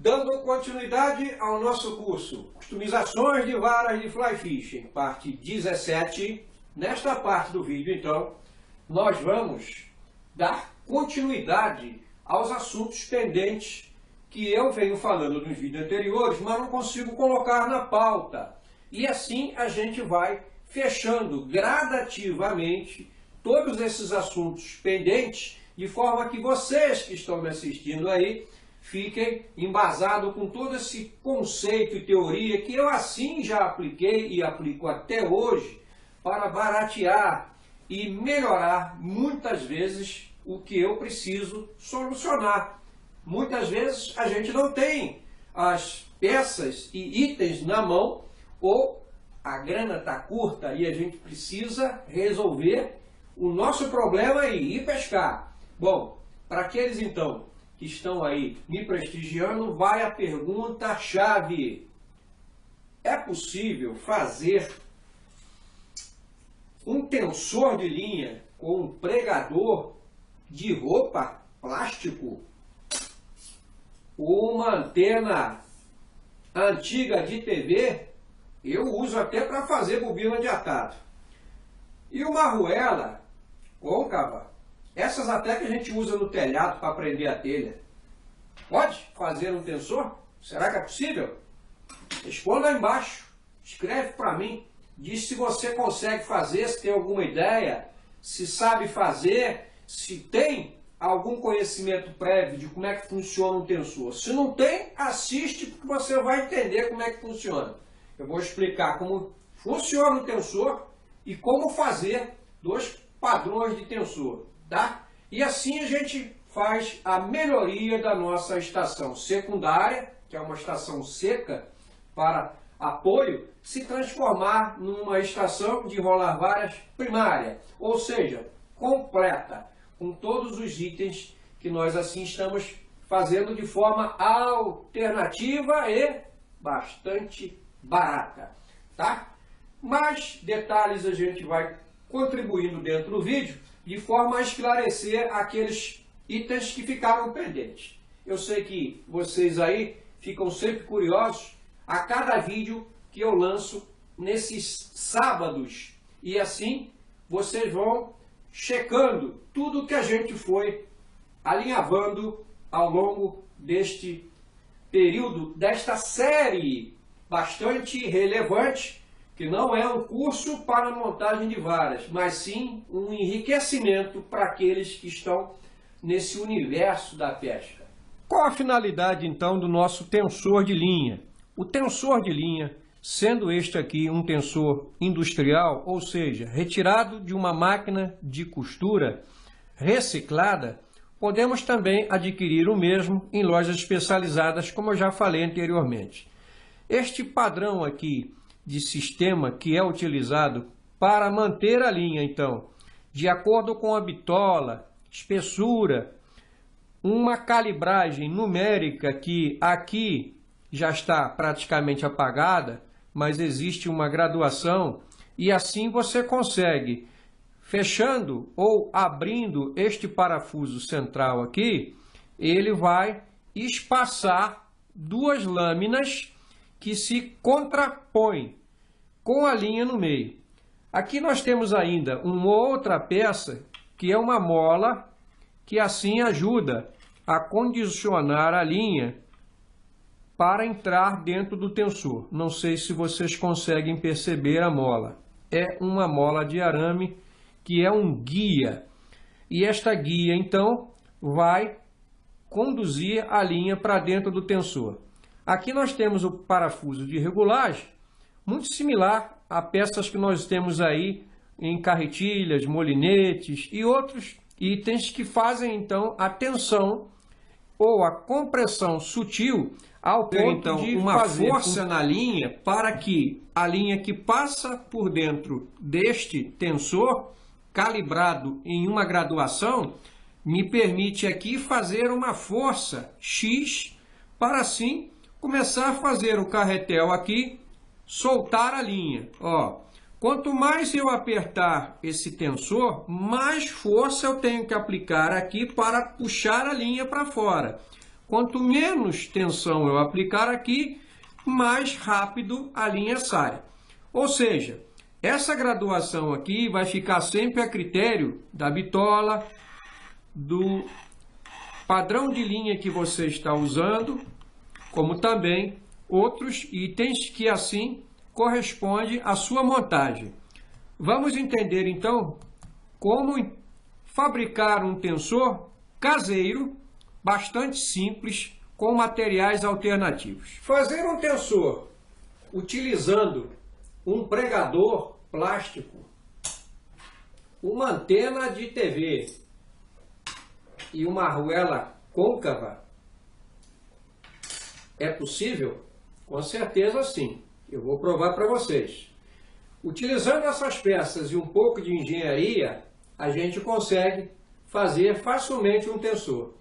Dando continuidade ao nosso curso Customizações de Varas de Fly Fishing, parte 17. Nesta parte do vídeo, então, nós vamos dar continuidade aos assuntos pendentes que eu venho falando nos vídeos anteriores, mas não consigo colocar na pauta. E assim a gente vai fechando gradativamente todos esses assuntos pendentes, de forma que vocês que estão me assistindo aí fiquem embasados com todo esse conceito e teoria que eu assim já apliquei e aplico até hoje para baratear e melhorar muitas vezes o que eu preciso solucionar. Muitas vezes a gente não tem as peças e itens na mão, ou a grana está curta e a gente precisa resolver o nosso problema e ir pescar. Bom, para aqueles então que estão aí me prestigiando, vai a pergunta-chave. É possível fazer um tensor de linha com um pregador de roupa plástico? Uma antena antiga de TV, eu uso até para fazer bobina de atado. E uma arruela côncava, essas até que a gente usa no telhado para prender a telha. Pode fazer um tensor? Será que é possível? Responda aí embaixo, escreve para mim, diz se você consegue fazer, se tem alguma ideia, se sabe fazer, se tem algum conhecimento prévio de como é que funciona um tensor. Se não tem, assiste porque você vai entender como é que funciona. Eu vou explicar como funciona o tensor e como fazer dois padrões de tensor, tá? E assim a gente faz a melhoria da nossa estação secundária, que é uma estação seca para apoio, se transformar numa estação de rolar varas primária, ou seja, completa, com todos os itens que nós assim estamos fazendo de forma alternativa e bastante barata, tá? Mais detalhes a gente vai contribuindo dentro do vídeo, de forma a esclarecer aqueles itens que ficaram pendentes. Eu sei que vocês aí ficam sempre curiosos a cada vídeo que eu lanço nesses sábados, e assim vocês vão checando tudo que a gente foi alinhavando ao longo deste período, desta série bastante relevante, que não é um curso para montagem de varas, mas sim um enriquecimento para aqueles que estão nesse universo da pesca. Qual a finalidade então do nosso tensor de linha? O tensor de linha, sendo este aqui um tensor industrial, ou seja, retirado de uma máquina de costura reciclada, podemos também adquirir o mesmo em lojas especializadas, como eu já falei anteriormente. Este padrão aqui de sistema que é utilizado para manter a linha, então, de acordo com a bitola, espessura, uma calibragem numérica que aqui já está praticamente apagada, mas existe uma graduação, e assim você consegue, fechando ou abrindo este parafuso central aqui, ele vai espaçar duas lâminas que se contrapõem com a linha no meio. Aqui nós temos ainda uma outra peça, que é uma mola, que assim ajuda a condicionar a linha para entrar dentro do tensor. Não sei se vocês conseguem perceber a mola. É uma mola de arame que é um guia. E esta guia, então, vai conduzir a linha para dentro do tensor. Aqui nós temos o parafuso de regulagem, muito similar a peças que nós temos aí em carretilhas, molinetes e outros itens que fazem, então, a tensão ou a compressão sutil ao ponto então, de uma força na linha para que a linha que passa por dentro deste tensor, calibrado em uma graduação, me permite aqui fazer uma força X para assim começar a fazer o carretel aqui, soltar a linha. Ó, quanto mais eu apertar esse tensor, mais força eu tenho que aplicar aqui para puxar a linha para fora. Quanto menos tensão eu aplicar aqui, mais rápido a linha sai. Ou seja, essa graduação aqui vai ficar sempre a critério da bitola, do padrão de linha que você está usando, como também outros itens que assim corresponde à sua montagem. Vamos entender então como fabricar um tensor caseiro, bastante simples, com materiais alternativos. Fazer um tensor utilizando um pregador plástico, uma antena de TV e uma arruela côncava, é possível? Com certeza sim. Eu vou provar para vocês. Utilizando essas peças e um pouco de engenharia, a gente consegue fazer facilmente um tensor.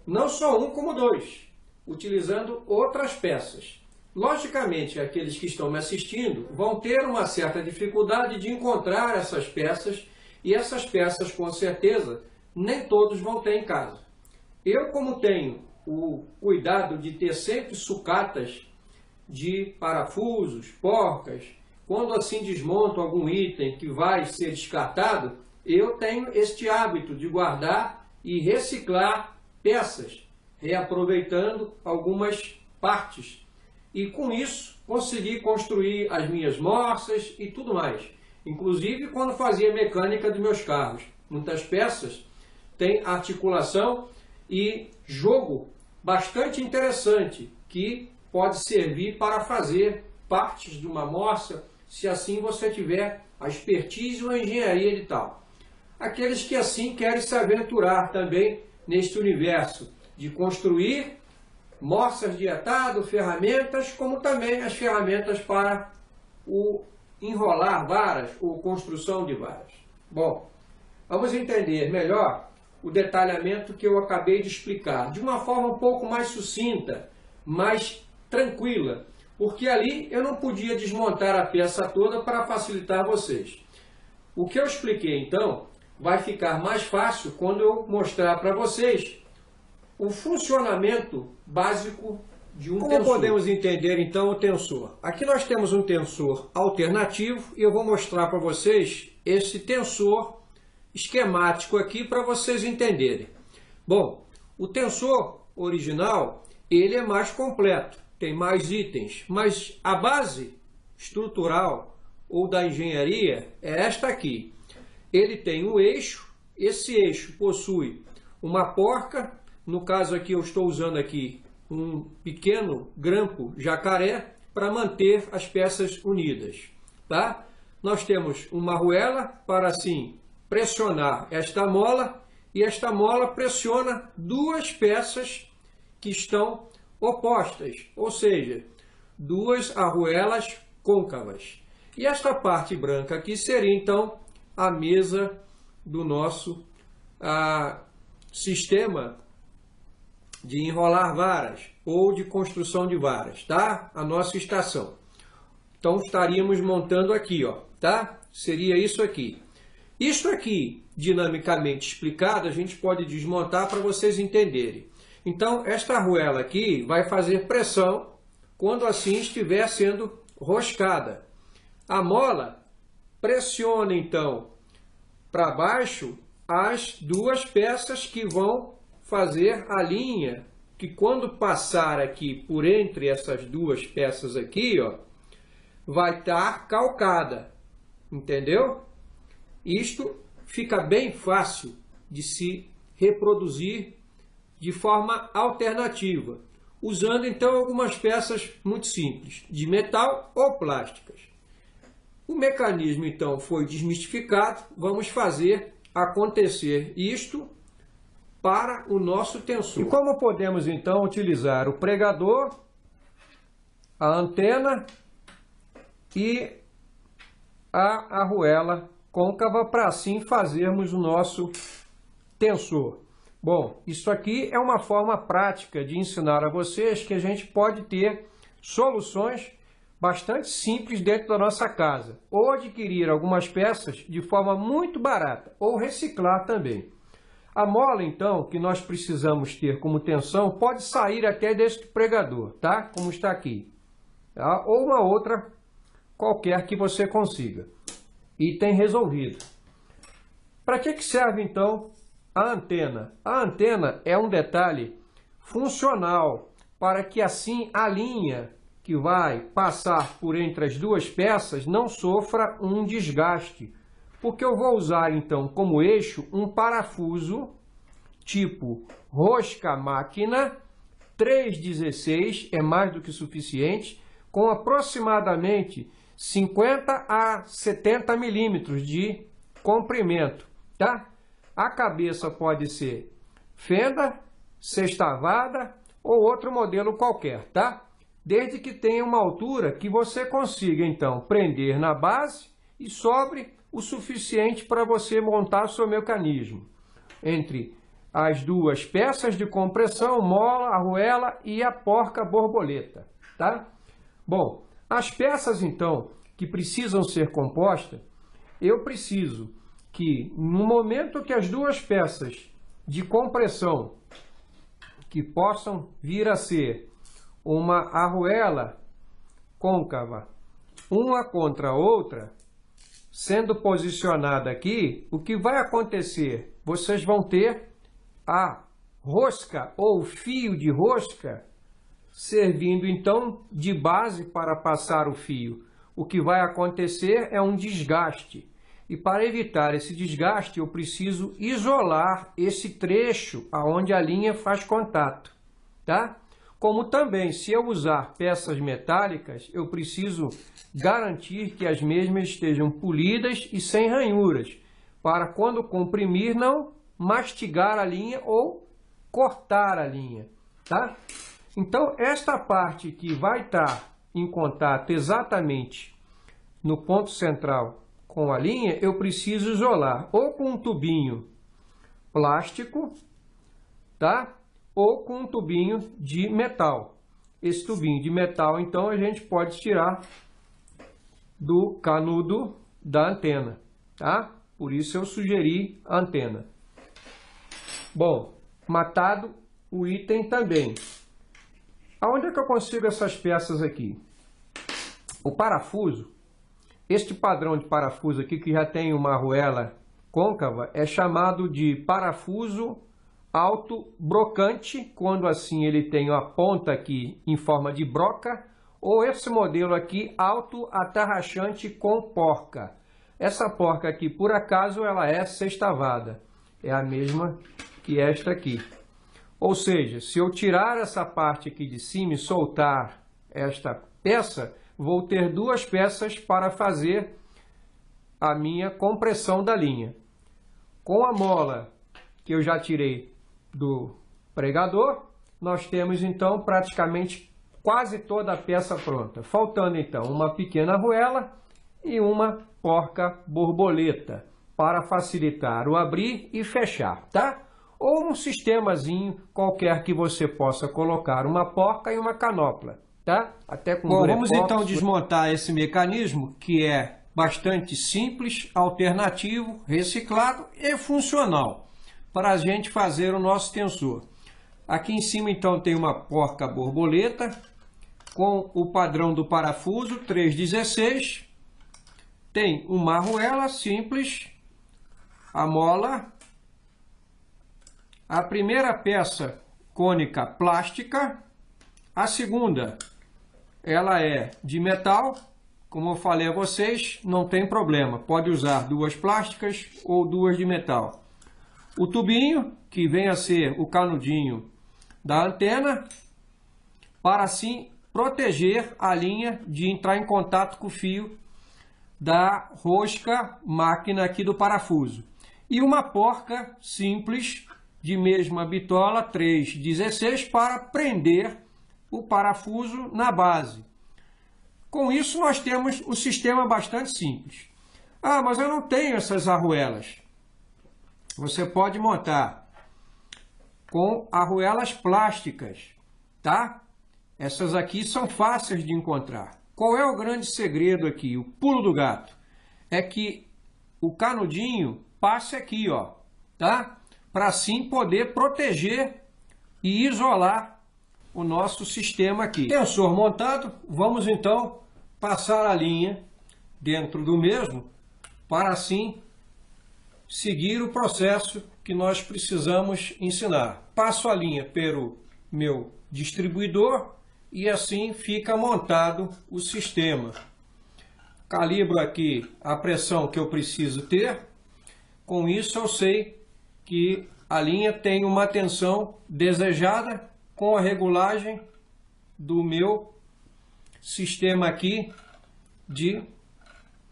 Não só um, como dois, utilizando outras peças. Logicamente, aqueles que estão me assistindo vão ter uma certa dificuldade de encontrar essas peças, e essas peças, com certeza, nem todos vão ter em casa. Eu, como tenho o cuidado de ter sempre sucatas de parafusos, porcas, quando assim desmonto algum item que vai ser descartado, eu tenho este hábito de guardar e reciclar peças, reaproveitando algumas partes. E com isso, consegui construir as minhas morsas e tudo mais. Inclusive, quando fazia mecânica dos meus carros. Muitas peças têm articulação e jogo bastante interessante, que pode servir para fazer partes de uma morsa, se assim você tiver a expertise ou a engenharia de tal. Aqueles que assim querem se aventurar também neste universo de construir morsas de atado, ferramentas, como também as ferramentas para o enrolar varas ou construção de varas. Bom, vamos entender melhor o detalhamento que eu acabei de explicar, de uma forma um pouco mais sucinta, mais tranquila, porque ali eu não podia desmontar a peça toda para facilitar vocês. O que eu expliquei então vai ficar mais fácil quando eu mostrar para vocês o funcionamento básico de um tensor. Como podemos entender então o tensor? Aqui nós temos um tensor alternativo e eu vou mostrar para vocês esse tensor esquemático aqui para vocês entenderem. Bom, o tensor original, ele é mais completo, tem mais itens, mas a base estrutural ou da engenharia é esta aqui. Ele tem um eixo, esse eixo possui uma porca, no caso aqui eu estou usando aqui um pequeno grampo jacaré para manter as peças unidas, tá? Nós temos uma arruela para assim pressionar esta mola, e esta mola pressiona duas peças que estão opostas, ou seja, duas arruelas côncavas. E esta parte branca aqui seria então a mesa do nosso sistema de enrolar varas ou de construção de varas, tá? A nossa estação. Então estaríamos montando aqui, ó, tá? Seria isso aqui. Isso aqui, dinamicamente explicado, a gente pode desmontar para vocês entenderem. Então, esta arruela aqui vai fazer pressão quando assim estiver sendo roscada. A mola pressiona, então, para baixo as duas peças que vão fazer a linha, que quando passar aqui por entre essas duas peças aqui, ó, vai estar calcada. Entendeu? Isto fica bem fácil de se reproduzir de forma alternativa, usando então algumas peças muito simples, de metal ou plásticas. O mecanismo então foi desmistificado, vamos fazer acontecer isto para o nosso tensor. E como podemos então utilizar o pregador, a antena e a arruela côncava para assim fazermos o nosso tensor. Bom, isso aqui é uma forma prática de ensinar a vocês que a gente pode ter soluções bastante simples dentro da nossa casa, ou adquirir algumas peças de forma muito barata, ou reciclar também. A mola, então, que nós precisamos ter como tensão, pode sair até deste pregador, tá? Como está aqui. Tá? Ou uma outra qualquer que você consiga. Item resolvido. Para que serve, então, a antena? A antena é um detalhe funcional, para que assim a linha que vai passar por entre as duas peças não sofra um desgaste. Porque eu vou usar, então, como eixo, um parafuso tipo rosca máquina 316, é mais do que suficiente, com aproximadamente 50 a 70 milímetros de comprimento, tá? A cabeça pode ser fenda, sextavada ou outro modelo qualquer, tá? Desde que tenha uma altura que você consiga, então, prender na base e sobre o suficiente para você montar seu mecanismo entre as duas peças de compressão, mola, arruela e a porca borboleta, tá? Bom, as peças então que precisam ser compostas, eu preciso que no momento que as duas peças de compressão que possam vir a ser uma arruela côncava, uma contra a outra, sendo posicionada aqui, o que vai acontecer? Vocês vão ter a rosca ou fio de rosca servindo então de base para passar o fio. O que vai acontecer é um desgaste. E para evitar esse desgaste, eu preciso isolar esse trecho aonde a linha faz contato, tá? Como também, se eu usar peças metálicas, eu preciso garantir que as mesmas estejam polidas e sem ranhuras, para quando comprimir não mastigar a linha ou cortar a linha, tá? Então, esta parte que vai estar em contato exatamente no ponto central com a linha, eu preciso isolar ou com um tubinho plástico, tá? Ou com um tubinho de metal. Esse tubinho de metal, então, a gente pode tirar do canudo da antena, tá? Por isso eu sugeri a antena. Bom, matado o item também. Aonde é que eu consigo essas peças aqui? O parafuso, este padrão de parafuso aqui, que já tem uma arruela côncava, é chamado de parafuso alto brocante, quando assim ele tem a ponta aqui em forma de broca, ou esse modelo aqui, alto atarrachante com porca. Essa porca aqui, por acaso, ela é sextavada. É a mesma que esta aqui. Ou seja, se eu tirar essa parte aqui de cima e soltar esta peça, vou ter duas peças para fazer a minha compressão da linha. Com a mola que eu já tirei do pregador, nós temos então praticamente quase toda a peça pronta. Faltando então uma pequena arruela e uma porca borboleta para facilitar o abrir e fechar, tá? Ou um sistemazinho qualquer que você possa colocar uma porca e uma canopla, tá? Até com Bom, vamos então desmontar esse mecanismo que é bastante simples, alternativo, reciclado e funcional para a gente fazer o nosso tensor. Aqui em cima então tem uma porca borboleta com o padrão do parafuso 316, tem uma arruela simples, a mola, a primeira peça cônica plástica, a segunda ela é de metal, como eu falei a vocês, não tem problema, pode usar duas plásticas ou duas de metal. O tubinho, que vem a ser o canudinho da antena, para assim proteger a linha de entrar em contato com o fio da rosca máquina aqui do parafuso. E uma porca simples, de mesma bitola 316, para prender o parafuso na base. Com isso nós temos um sistema bastante simples. Ah, mas eu não tenho essas arruelas. Você pode montar com arruelas plásticas, tá? Essas aqui são fáceis de encontrar. Qual é o grande segredo aqui? O pulo do gato é que o canudinho passe aqui, ó, tá? para assim poder proteger e isolar o nosso sistema aqui. Tensor montado, vamos então passar a linha dentro do mesmo para assim seguir o processo que nós precisamos ensinar. Passo a linha pelo meu distribuidor e assim fica montado o sistema. Calibro aqui a pressão que eu preciso ter. Com isso eu sei que a linha tem uma tensão desejada com a regulagem do meu sistema aqui de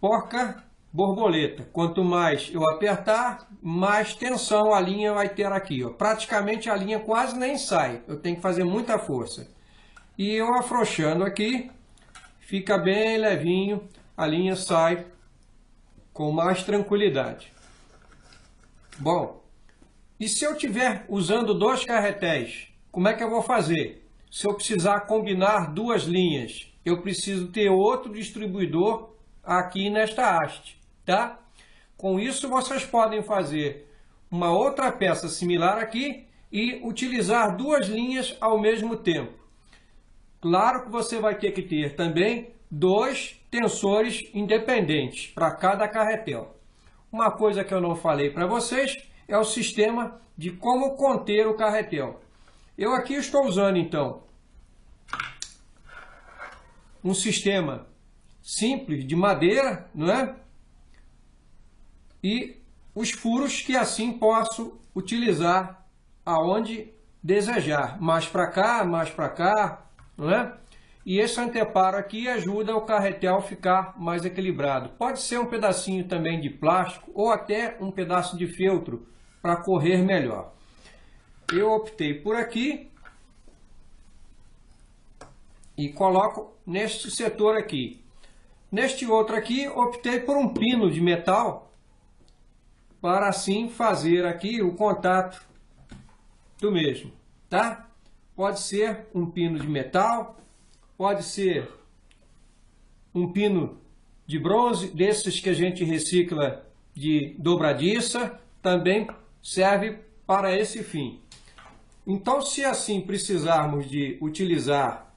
porca-borboleta. Quanto mais eu apertar, mais tensão a linha vai ter aqui. Ó. Praticamente a linha quase nem sai. Eu tenho que fazer muita força. E eu afrouxando aqui, fica bem levinho. A linha sai com mais tranquilidade. Bom, e se eu estiver usando 2 carretéis, como é que eu vou fazer? Se eu precisar combinar 2 linhas, eu preciso ter outro distribuidor aqui nesta haste, tá? Com isso vocês podem fazer uma outra peça similar aqui e utilizar 2 linhas ao mesmo tempo. Claro que você vai ter que ter também 2 tensores independentes para cada carretel. Uma coisa que eu não falei para vocês é o sistema de como conter o carretel. Eu aqui estou usando então um sistema simples de madeira, não é? E os furos que assim posso utilizar aonde desejar, mais para cá, não é? E esse anteparo aqui ajuda o carretel a ficar mais equilibrado. Pode ser um pedacinho também de plástico ou até um pedaço de feltro para correr melhor. Eu optei por aqui e coloco neste setor aqui. Neste outro aqui, optei por um pino de metal para assim fazer aqui o contato do mesmo, tá? Pode ser um pino de metal, pode ser um pino de bronze, desses que a gente recicla de dobradiça, também serve para esse fim. Então, se assim precisarmos de utilizar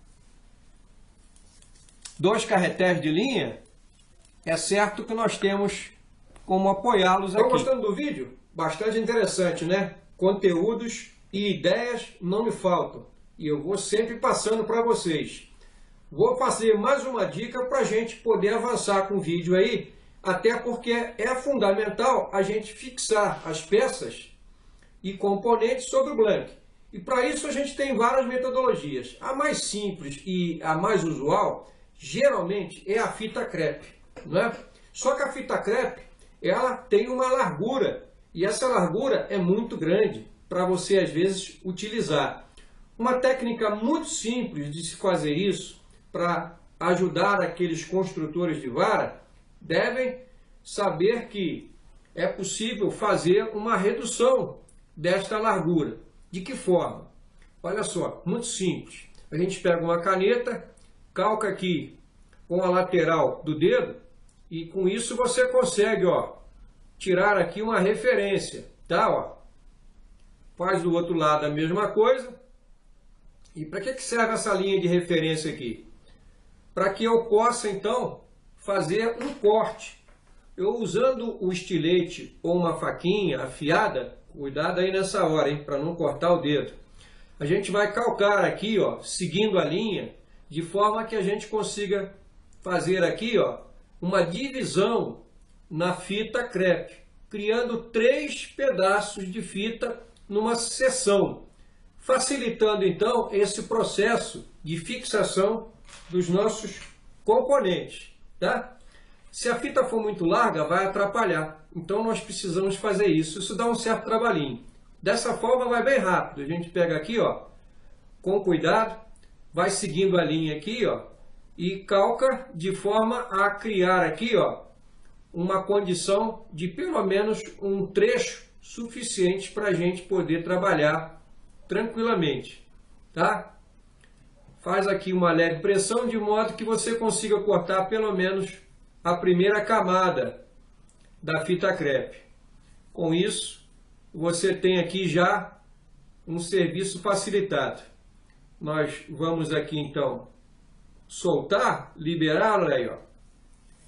2 carretéis de linha, é certo que nós temos como apoiá-los aqui. Estão gostando do vídeo? Bastante interessante, né? Conteúdos e ideias não me faltam. E eu vou sempre passando para vocês. Vou fazer mais uma dica para a gente poder avançar com o vídeo aí, até porque é fundamental a gente fixar as peças e componentes sobre o blank. E para isso a gente tem várias metodologias. A mais simples e a mais usual, geralmente, é a fita crepe, né? Só que a fita crepe, ela tem uma largura, e essa largura é muito grande para você, às vezes, utilizar. Uma técnica muito simples de se fazer isso, para ajudar aqueles construtores de vara, devem saber que é possível fazer uma redução desta largura. De que forma? Olha só, muito simples. A gente pega uma caneta, calca aqui com a lateral do dedo e com isso você consegue, ó, tirar aqui uma referência, tá? Ó. Faz do outro lado a mesma coisa. E para que serve essa linha de referência aqui? Para que eu possa então fazer um corte. Eu usando o estilete ou uma faquinha afiada, cuidado aí nessa hora, hein, para não cortar o dedo. A gente vai calcar aqui, ó, seguindo a linha, de forma que a gente consiga fazer aqui, ó, uma divisão na fita crepe, criando 3 pedaços de fita numa seção, facilitando então esse processo de fixação dos nossos componentes, tá? Se a fita for muito larga, vai atrapalhar. Então nós precisamos fazer isso. Isso dá um certo trabalhinho. Dessa forma vai bem rápido. A gente pega aqui, ó, com cuidado, vai seguindo a linha aqui, ó, e calca de forma a criar aqui, ó, uma condição de pelo menos um trecho suficiente para a gente poder trabalhar tranquilamente, tá? Faz aqui uma leve pressão de modo que você consiga cortar pelo menos a primeira camada da fita crepe. Com isso, você tem aqui já um serviço facilitado. Nós vamos aqui então soltar, liberar, olha aí, ó.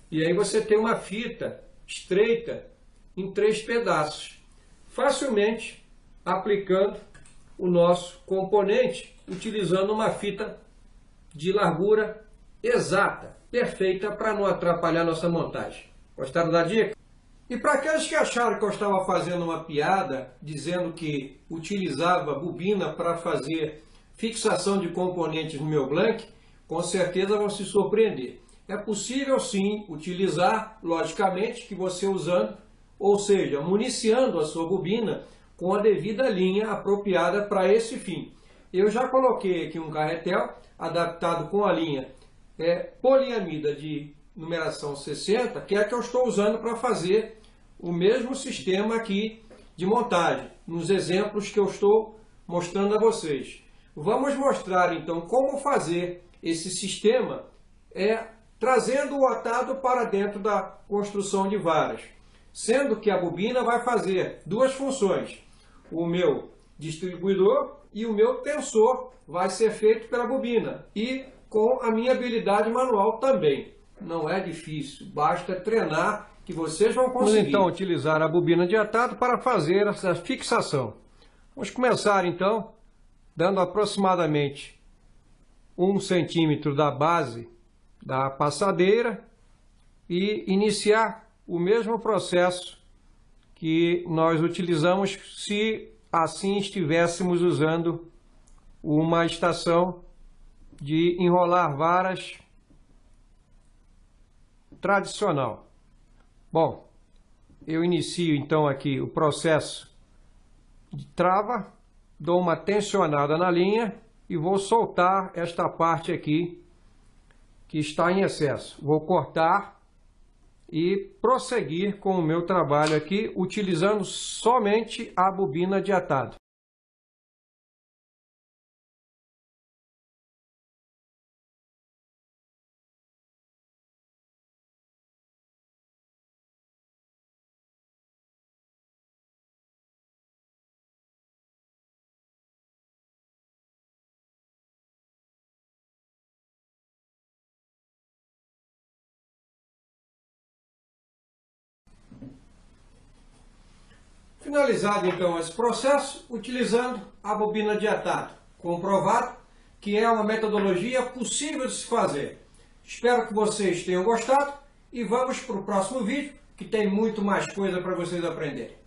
E aí você tem uma fita estreita em 3 pedaços, facilmente aplicando o nosso componente, utilizando uma fita de largura exata, perfeita para não atrapalhar nossa montagem. Gostaram da dica? E para aqueles que acharam que eu estava fazendo uma piada, dizendo que utilizava bobina para fazer fixação de componentes no meu blank, com certeza vão se surpreender. É possível sim utilizar, logicamente, que você usando, ou seja, municiando a sua bobina com a devida linha apropriada para esse fim. Eu já coloquei aqui um carretel adaptado com a linha poliamida de numeração 60, que é a que eu estou usando para fazer o mesmo sistema aqui de montagem, nos exemplos que eu estou mostrando a vocês. Vamos mostrar então como fazer esse sistema trazendo o atado para dentro da construção de varas, sendo que a bobina vai fazer 2 funções. O meu distribuidor e o meu tensor vai ser feito pela bobina e com a minha habilidade manual também. Não é difícil, basta treinar que vocês vão conseguir. Vamos então utilizar a bobina de atado para fazer essa fixação. Vamos começar então dando aproximadamente 1 centímetro da base da passadeira e iniciar o mesmo processo que nós utilizamos se assim estivéssemos usando uma estação de enrolar varas tradicional. Bom, eu inicio então aqui o processo de trava, dou uma tensionada na linha e vou soltar esta parte aqui que está em excesso. Vou cortar e prosseguir com o meu trabalho aqui, utilizando somente a bobina de atado. Finalizado então esse processo, utilizando a bobina de atado, comprovado que é uma metodologia possível de se fazer. Espero que vocês tenham gostado e vamos para o próximo vídeo, que tem muito mais coisa para vocês aprenderem.